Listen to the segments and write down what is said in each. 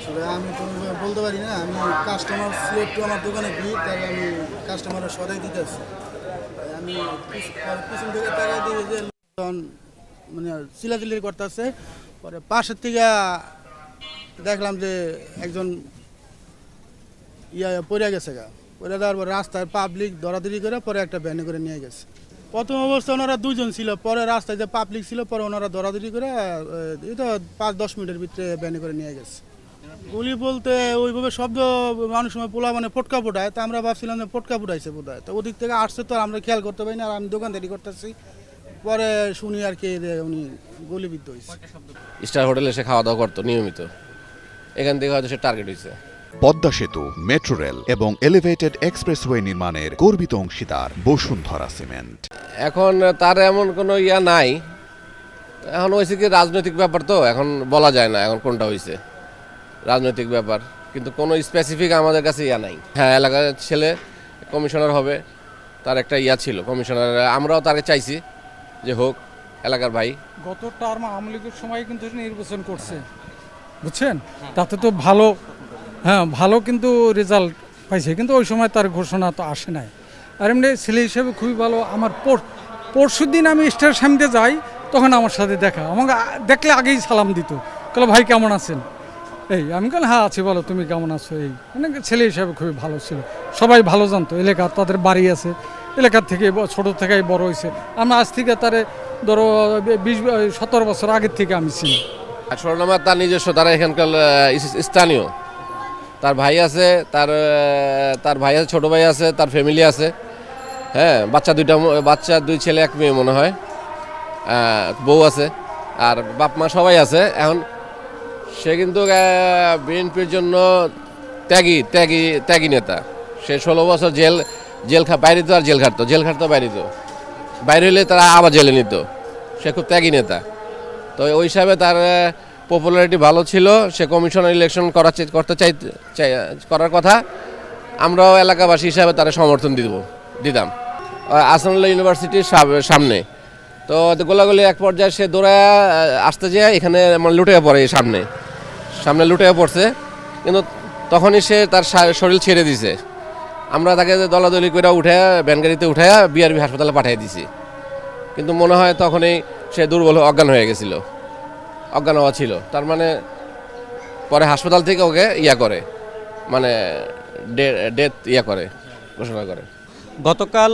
আসলে আমি তো বলতে পারি না, আমি কাস্টমার ছিল একটু আমার দোকানে ভিড়, তাই আমি কাস্টমারের সরাই দিতেছি। আমি পিছন থেকে তাকাই দিই যে লোকজন মানে চিলাচিলি করতেছে। পরে পাশের থেকে দেখলাম যে একজন পড়ে গেছে গা, পড়ে দেওয়ার পর রাস্তায় পাবলিক দৌড়াদৌড়ি করে পরে একটা ভ্যানে করে নিয়ে গেছে। প্রথম অবস্থায় ওনারা দুজন ছিল, পরে রাস্তায় যে পাবলিক ছিল পরে ওনারা দৌড়াদৌড়ি করে এই তো 5-10 মিনিটের ভিতরে ভ্যানে করে নিয়ে গেছে। গুলি বলতে ওইভাবে শব্দ মানুষ সময় পোলা মানে পটকা পোটায়, তা আমরা ভাবছিলাম যে পটকা পোটাইছে বোধ হয়, তো ওদিক থেকে আসছে তো আর আমরা খেয়াল করতে পারি না, আর আমি দোকানদারি করতেছি। পরে শুনি আর কি যে উনি গুলিবিদ্ধ হয়েছে। স্টার হোটেলে এসে খাওয়া দাওয়া করতো নিয়মিত, এখান থেকে হয়তো সে টার্গেট হয়েছে। পদ্মা সেতু, মেট্রো রেল এবং এলিভেটেড এক্সপ্রেসওয়ে নির্মাণের গর্বিত অংশীদার বসুন্ধরা সিমেন্ট। এখন তার এমন কোনো ইয়া নাই, এখন হয়েছে কি রাজনৈতিক ব্যাপার, তো এখন বলা যায় না এখন কোনটা হয়েছে রাজনৈতিক ব্যাপার, কিন্তু কোনো স্পেসিফিক আমাদের কাছে ইয়া নাই। হ্যাঁ, এলাকার ছেলে কমিশনার হবে, তার একটা ইয়া ছিল কমিশনার, আমরাও তাকে চাইছি যে হোক, এলাকার ভাই। গত টার্ম আওয়ামী লীগের সময় কিন্তু নির্বাচন করছে, বুঝছেন, তাতে তো ভালো, হ্যাঁ ভালো কিন্তু রেজাল্ট পাইছে, কিন্তু ওই সময় তার ঘোষণা তো আসে নাই। আর এমনি ছেলে হিসেবে খুবই ভালো। আমার পরশু দিন আমি স্টার সামনে যাই, তখন আমার সাথে দেখা, আমাকে দেখলে আগেই সালাম দিত, বলে ভাই কেমন আছেন, এই আমি বললাম হ্যাঁ আছি, বলো তুমি কেমন আছো, এই মানে ছেলে হিসাবে খুবই ভালো ছিল, সবাই ভালো জানতো, এলাকার তাদের বাড়ি আছে, এলাকার থেকে ছোটো থেকেই বড় হয়েছে। আমরা আজ থেকে তারে ধরো 20-17 বছর আগের থেকে আমি চিনি। স্বর্ণমার তার নিজস্ব, তারা এখানকার স্থানীয়, তার ভাই আছে, তার ভাই আছে, ছোটো ভাই আছে, তার ফ্যামিলি আছে। হ্যাঁ, বাচ্চা 2 ছেলে 1 মেয়ে মনে হয়, বউ আছে, আর বাপ মা সবাই আছে। এখন সে কিন্তু বিএনপির জন্য ত্যাগী নেতা। সে 16 বছর বাইরে তো, আর জেল খাটতো বাইরে হলে তারা আবার জেলে নিত। সে খুব ত্যাগী নেতা, তো ওই হিসাবে তার পপুলারিটি ভালো ছিল। সে কমিশনার ইলেকশন করার কথা, আমরাও এলাকাবাসী হিসাবে তারা সমর্থন দিতাম। আসানুল্লাহ ইউনিভার্সিটির সামনে তো গোলাগুলি এক পর্যায়ে সে দৌড়ায় আসতে যায়, এখানে লুটে পড়ে, সামনে লুটে পড়ছে, কিন্তু তখনই সে তার শরীর ছেড়ে দিছে। আমরা তাকে দলাদলি করে ভ্যান গাড়িতে উঠায় বিআরবি হাসপাতালে পাঠিয়ে দিছি, কিন্তু মনে হয় তখনই সে দুর্বল অজ্ঞান হয়ে গেছিল, অজ্ঞান হওয়া ছিল। তার মানে পরে হাসপাতাল থেকে ওকে করে, মানে ডেথ ঘোষণা করে। গতকাল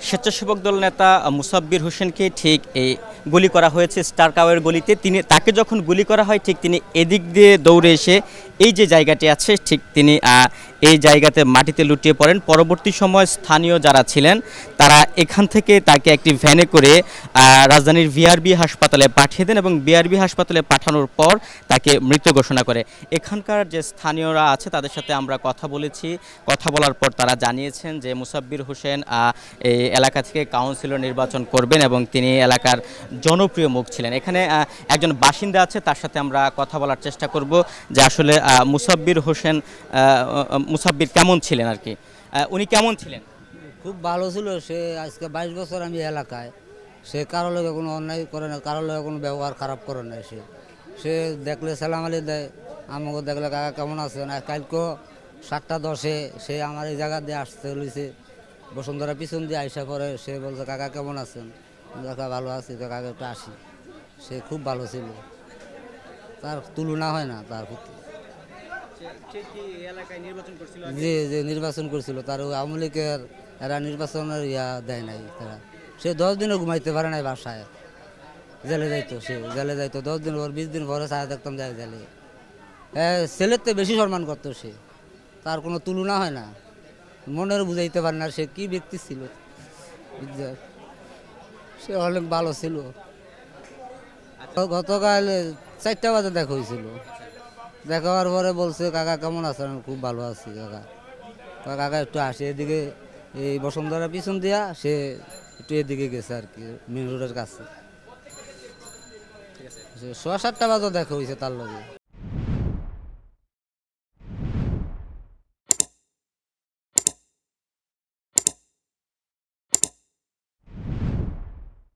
স্বেচ্ছাসেবক দল নেতা মুসাব্বির হোসেনকে ঠিক এই গুলি করা হয়েছে স্টার কাওয়ের গলিতে। তাকে যখন গুলি করা হয়, ঠিক তিনি এদিক দিয়ে দৌড়ে এসে এই যে জায়গাটি আছে, ঠিক তিনি এই জায়গাতে মাটিতে লুটিয়ে পড়েন। পরবর্তী সময় স্থানীয় যারা ছিলেন তারা এখান থেকে তাকে একটি ভ্যানে করে রাজধানীর বিআরবি হাসপাতালে পাঠিয়ে দেন, এবং বিআরবি হাসপাতালে পাঠানোর পর তাকে মৃত ঘোষণা করে। এখানকার যে স্থানীয়রা আছে তাদের সাথে আমরা কথা বলেছি, কথা বলার পর তারা জানিয়েছেন যে মুসাব্বির হোসেন এই এলাকা থেকে কাউন্সিলর নির্বাচন করবেন এবং তিনি এলাকার জনপ্রিয় মুখ ছিলেন। এখানে একজন বাসিন্দা আছে, তার সাথে আমরা কথা বলার চেষ্টা করব যে আসলে মুসাব্বির কেমন ছিলেন আর কি, উনি কেমন ছিলেন। খুব ভালো ছিল সে। আজকে 22 বছর আমি এলাকায়, সে কারোর লগে কোনো অন্যায় করে না, কারোর লগে কোনো ব্যবহার খারাপ করে না। সে দেখলে সালাম আলি দেয়, আমাকে দেখলে কাকা কেমন আছেন। আর কালকেও 7টা 10-এ সে আমার এই জায়গা দিয়ে আসতে লইছে, বসুন্ধরা পিছন দিয়ে আইসা পরে সে বলছে কাকা কেমন আছেন, কাকা ভালো আছি, তো কাকা একটু আসি। সে খুব ভালো ছিল, তার তুলনা হয় না তার প্রতি। জি জি নির্বাচন করছিল, তার আওয়ামী লীগের এরা নির্বাচনের দেয় নাই তারা। সে 10 দিনও ঘুমাইতে পারে নাই বাসায়, জেলে যাইতো, সে জেলে যাইতো 10 দিন পর, 20 দিন পরে ছায়া দেখতাম যায় জেলে। ছেলের তো বেশি সম্মান করতো সে, তার কোনো তুলনা হয় না। মনের বুঝাইতে পারে না সে কি ব্যক্তি ছিল, সে অনেক ভালো ছিল। গতকাল 4টা বাজে দেখা হয়েছিল, দেখা হওয়ার পরে বলছে কাকা কেমন আছেন, আমি খুব ভালো আছি কাকা। কাকা একটু আসে এদিকে, এই বসুন্ধরা পিছন দিয়া সে একটু এদিকে গেছে আর কি, মেন রোডের কাছে। 6-7টা বাজে দেখা হয়েছে তার লগে।